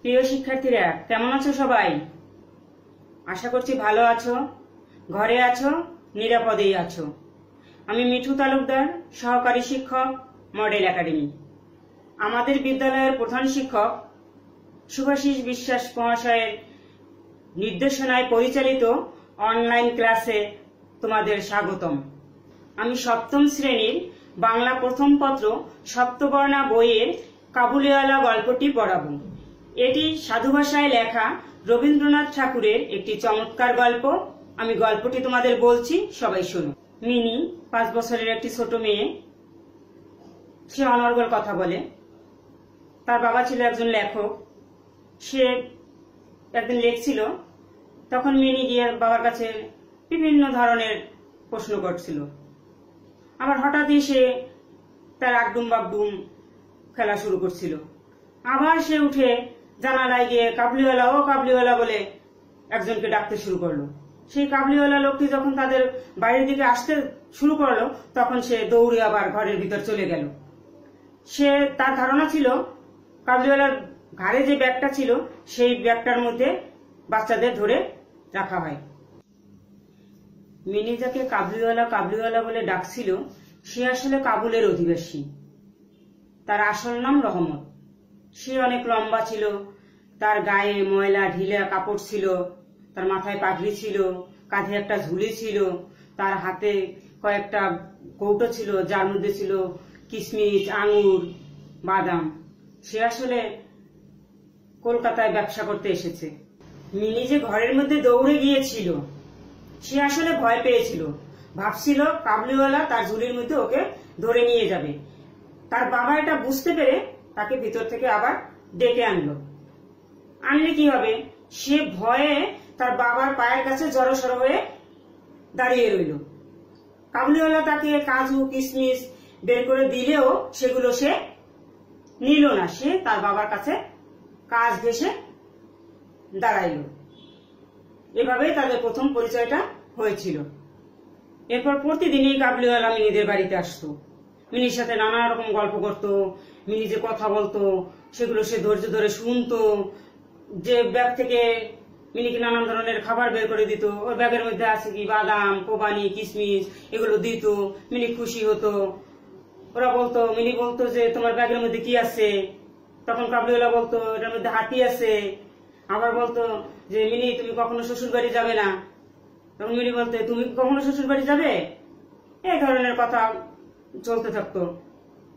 প্রিয় শিক্ষার্থীরা, কেমন আছো সবাই? আশা করছি ভালো আছো, ঘরে আছো, নিরাপদেই আছো। আমি মিঠু তালুকদার, সহকারী শিক্ষক, মডেল একাডেমি। আমাদের বিদ্যালয়ের প্রধান শিক্ষক শুভাশিস বিশ্বাস মহাশয়ের নির্দেশনায় পরিচালিত অনলাইন ক্লাসে তোমাদের স্বাগতম। আমি সপ্তম শ্রেণীর বাংলা প্রথম পত্র সপ্তবর্ণা বইয়ের কাবুলিওয়ালা গল্পটি পড়াবো। এটি সাধু ভাষায় লেখা রবীন্দ্রনাথ ঠাকুরের একটি চমৎকার গল্প। আমি গল্পটি তোমাদের বলছি, সবাই শোনো। মিনি 5 বছরের একটি ছোট মেয়ে। সে অনর্গল কথা বলে। তার বাবা ছিল একজন লেখক। সে একদিন লেখছিল, তখন মিনি গিয়ে বাবার কাছে বিভিন্ন ধরনের প্রশ্ন করছিল। আবার হঠাৎই সে তার আগডুম বাগডুম খেলা শুরু করছিল। আবার সে উঠে জানালায় গিয়ে কাবুলিওয়ালা ও কাবুলিওয়ালা বলে একজনকে ডাকতে শুরু করলো। সেই কাবুলিওয়ালা লোকটি যখন তাদের বাড়ির দিকে আসতে শুরু করলো, তখন সে দৌড়ে আবার ঘরের ভিতর চলে গেল। তার ধারণা ছিল কাবুলিওয়ালার ঘাড়ে যে ব্যাগটা ছিল, সেই ব্যাগটার মধ্যে বাচ্চাদের ধরে রাখা হয়। মিনি যাকে কাবুলিওয়ালা কাবুলিওয়ালা বলে ডাকছিল, সে আসলে কাবুলের অধিবাসী। তার আসল নাম রহমত। সে অনেক লম্বা ছিল, তার গায়ে ময়লা ঢিলা কাপড় ছিল, তার মাথায় পাগড়ি ছিল, কাঁধে একটা ঝুলি ছিল, তার হাতে কয়েকটা কৌটো ছিল, যার মধ্যে ছিল কিশমিশ, আঙুর, বাদাম। সে আসলে কলকাতায় ব্যবসা করতে এসেছে। মিনি যে ঘরের মধ্যে দৌড়ে গিয়েছিল, সে আসলে ভয় পেয়েছিল। ভাবছিল কাবুলিওয়ালা তার ঝুলির মধ্যে ওকে ধরে নিয়ে যাবে। তার বাবা এটা বুঝতে পেরে তাকে ভিতর থেকে আবার ডেকে আনলে কি হবে, সে ভয়ে তার বাবার পায়ের কাছে জড়সড় হয়ে দাঁড়িয়ে রইল। কাবুলিওয়ালা তাকে কাজু কিশমিশ বের করে দিলেও সেগুলো সে নিল না। সে তার বাবার কাছে কাজ ঘেঁষে দাঁড়াইল। এভাবেই তাদের প্রথম পরিচয়টা হয়েছিল। এরপর প্রতিদিনই কাবুলিওয়ালা মিনিদের বাড়িতে আসতো। মিনির সাথে নানা রকম গল্প করতো। মিনি যে কথা বলতো সেগুলো সে ধৈর্য ধরে শুনতো। যে ব্যাগ থেকে মিনিকে নানান ধরনের খাবার বের করে দিত, ওর ব্যাগের মধ্যে আছে কি বাদাম, কোবানি, কিশমিশ, এগুলো দিত। মিনি খুশি হতো। মিনি বলতো যে তোমার ব্যাগের মধ্যে কি আছে? তখন কাবুলিওয়ালা বলতো এটার মধ্যে হাতি আছে। আবার বলতো যে মিনি তুমি কখনো শ্বশুর বাড়ি যাবে না। তখন মিনি বলতো তুমি কখনো শ্বশুর বাড়ি যাবে? এই ধরনের কথা চলতে থাকতো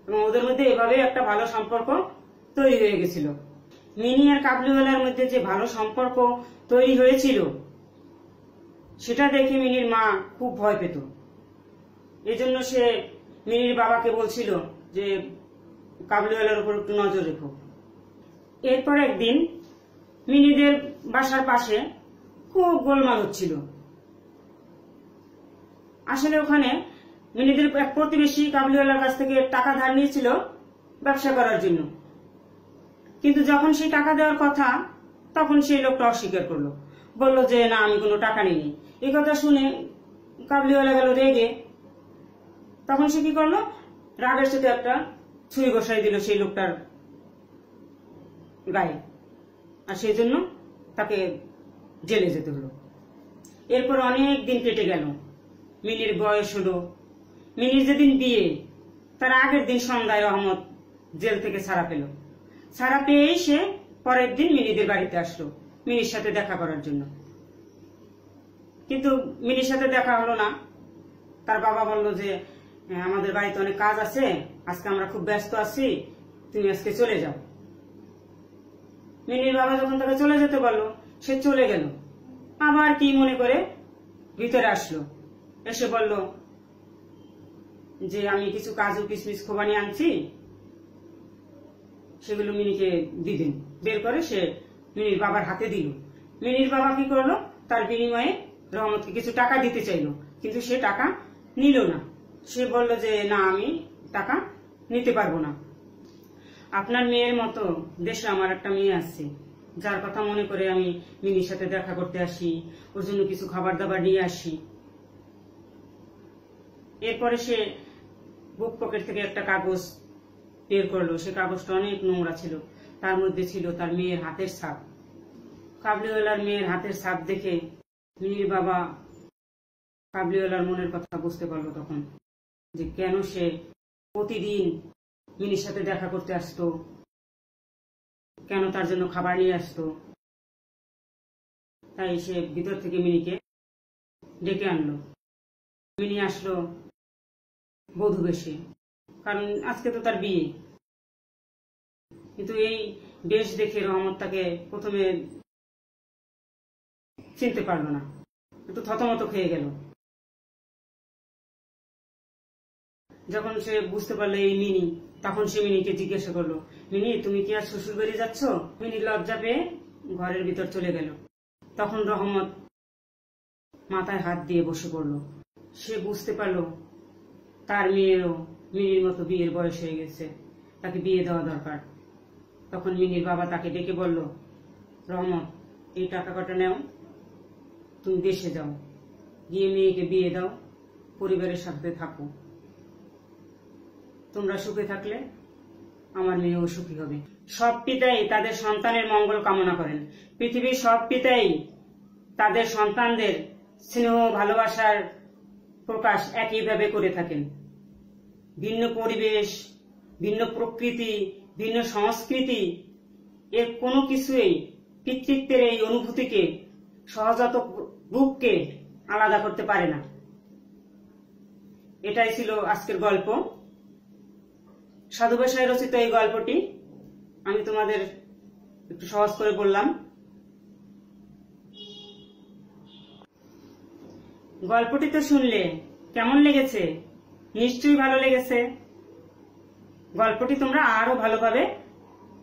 এবং ওদের মধ্যে এভাবে একটা ভালো সম্পর্ক তৈরি হয়ে গেছিল। মিনি আর কাবুলিওয়ালার মধ্যে যে ভালো সম্পর্ক তৈরি হয়েছিল, সেটা দেখে মিনির মা খুব ভয় পেত। এজন্য সে মিনির বাবাকে বলছিল যে কাবুলিওয়ালার উপর একটু নজর রেখো। এরপর একদিন মিনিদের বাসার পাশে খুব গোলমাল হচ্ছিল। আসলে ওখানে মিনিদের এক প্রতিবেশী কাবুলিওয়ালার কাছ থেকে টাকা ধার নিয়েছিল ব্যবসা করার জন্য। কিন্তু যখন সেই টাকা দেওয়ার কথা, তখন সেই লোকটা অস্বীকার করলো, বলল যে না, আমি কোনো টাকা নিইনি। এই কথা শুনে কাবুলিওয়ালা গেল রেগে। তখন সে কি করলো, রাগের সাথে একটা ছুরি বসাই দিল সেই লোকটার গায়ে, আর সেই জন্য তাকে জেলে যেতে হলো। এরপর অনেক দিন কেটে গেল। মিনির বয়স হলো। মিনির যেদিন বিয়ে, তার আগের দিন সন্ধ্যায় রহমত জেল থেকে ছাড়া পেল। ছাড়া পেয়েই সে পরের দিন মিনিদের বাড়িতে আসলো মিনির সাথে দেখা করার জন্য। কিন্তু মিনির সাথে দেখা হলো না। তার বাবা বলল যে আমাদের বাড়িতে অনেক কাজ আছে, আজকে আমরা খুব ব্যস্ত আছি, তুমি আজকে চলে যাও। মিনির বাবা যখন তাকে চলে যেতে বললো, সে চলে গেল। আবার কি মনে করে ভিতরে আসলো, এসে বলল যে আমি কিছু কাজু কিশমিশ খোবানি আনছি, সেগুলো মিনিকে দিবেন। বের করে সে মিনির বাবার হাতে দিল। মিনির বাবা কি করলো, তার বিনিময়ে রহমতকে কিছু টাকা দিতে চাইলো, কিন্তু সে টাকা নিল না। সে বলল যে না, আমি টাকা নিতে পারবো না। আপনার মেয়ের মতো দেশে আমার একটা মেয়ে আছে, যার কথা মনে করে আমি মিনির সাথে দেখা করতে আসি, ওর জন্য কিছু খাবার দাবার নিয়ে আসি। এরপরে সে বুক পকেট থেকে একটা কাগজ বের করলো। সে কাগজটা অনেক নোংরা ছিল। তার মধ্যে ছিল তার মেয়ের হাতের ছাপ। কাবুলিওয়ালার মেয়ের হাতের ছাপ দেখে মিনির বাবা কাবুলিওয়ালার মনের কথা বুঝতে পারলো তখন, যে কেন সে প্রতিদিন মিনির সাথে দেখা করতে আসতো, কেন তার জন্য খাবার নিয়ে আসতো। তাই সে ভিতর থেকে মিনিকে ডেকে আনলো। মিনি আসলো বধূ বেশে, কারণ আজকে তো তার বিয়ে। কিন্তু এই বেশ দেখে রহমত তাকে প্রথমে চিনতে পারলো না, একটু থতমত খেয়ে গেল। যখন সে বুঝতে পারলো এই মিনি, তখন সে মিনিকে জিজ্ঞাসা করলো, মিনি তুমি কি আর শ্বশুর বাড়ি যাচ্ছ? মিনি লজ্জা পেয়ে ঘরের ভিতর চলে গেল। তখন রহমত মাথায় হাত দিয়ে বসে পড়ল। সে বুঝতে পারলো তার মেয়েরও মিনির মতো বিয়ের বয়স হয়ে গেছে, তাকে বিয়ে দেওয়া দরকার। তখন মিনির বাবা তাকে ডেকে বলল, রহমত এই টাকা কটা নেও, তুমি দেশে যাও, গিয়ে মেয়েকে বিয়ে দাও, পরিবারের সাথে থাকো। তোমরা সুখে থাকলে আমার মেয়েও সুখী হবে। সব পিতাই তাদের সন্তানের মঙ্গল কামনা করেন। পৃথিবীর সব পিতাই তাদের সন্তানদের স্নেহ ভালোবাসার প্রকাশ একইভাবে করে থাকেন। ভিন্ন পরিবেশ, ভিন্ন প্রকৃতি, ভিন্ন সংস্কৃতি, এর কোনো কিছুই পিতৃত্বের এই অনুভূতিকে, সহজাত রূপকে আলাদা করতে পারে না। এটাই ছিল আজকের গল্প। সাধু ভাষায় রচিত এই গল্পটি আমি তোমাদের একটু সহজ করে বললাম। গল্পটি তো শুনলে কেমন লেগেছে? নিশ্চয়ই ভালো লেগেছে। গল্পটি তোমরা আরো ভালোভাবে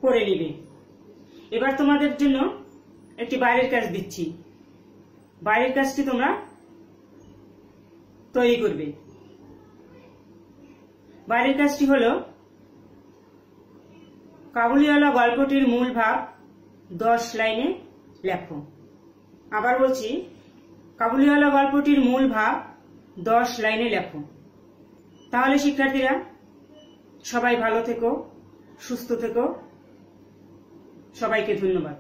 পড়ে নিবে। এবার তোমাদের জন্য একটি বাইরের কাজ দিচ্ছি। বাইরের কাজটি তোমরা তৈরি করবে। বাইরের কাজটি হলো, কাবুলিওয়ালা গল্পটির মূল ভাব 10 লাইনে লেখো। আবার বলছি, কাবুলিওয়ালা গল্পটির মূল ভাব 10 লাইনে লেখো। তাহলে শিক্ষার্থীরা সবাই ভালো থেকো, সুস্থ থেকো। সবাইকে ধন্যবাদ।